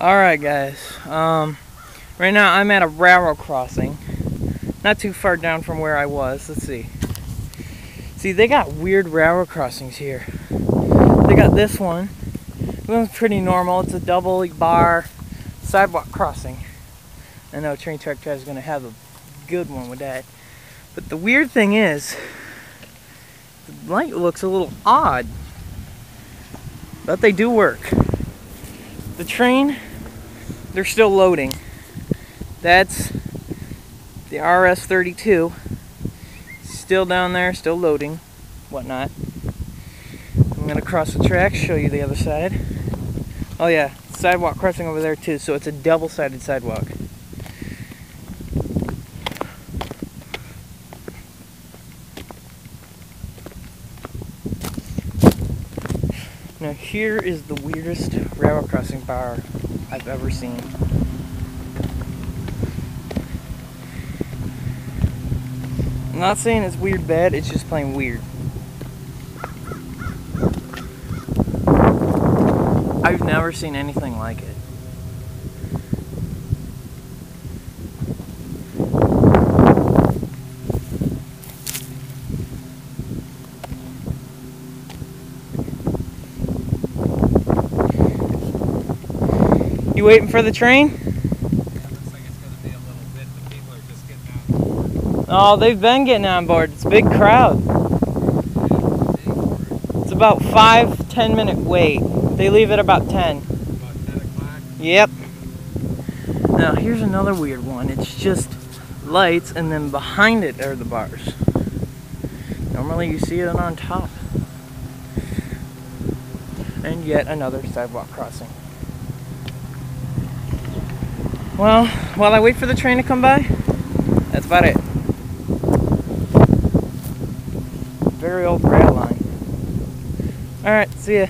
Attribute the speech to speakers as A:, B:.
A: Alright guys, right now I'm at a railroad crossing, not too far down from where I was. Let's see. See, they got weird railroad crossings here. They got this one. This one's pretty normal. It's a double bar sidewalk crossing. I know train track drive is going to have a good one with that. But the weird thing is, the light looks a little odd, but they do work. The train, they're still loading. That's the RS-32. Still down there, still loading, whatnot. I'm gonna cross the tracks, show you the other side. Oh yeah, sidewalk crossing over there too, so it's a double-sided sidewalk. Now here is the weirdest railroad crossing bar I've ever seen. I'm not saying it's weird bad, it's just plain weird. I've never seen anything like it. You waiting for the train?
B: Yeah, looks like it's going to be a little bit. The people are just getting on board.
A: Oh, they've been getting on board. It's a big crowd. It's about 5-10 minute wait. They leave at about 10.
B: About 10 o'clock?
A: Yep. Now here's another weird one. It's just lights and then behind it are the bars. Normally you see it on top. And yet another sidewalk crossing. Well, while I wait for the train to come by, that's about it. Very old rail line. Alright, see ya.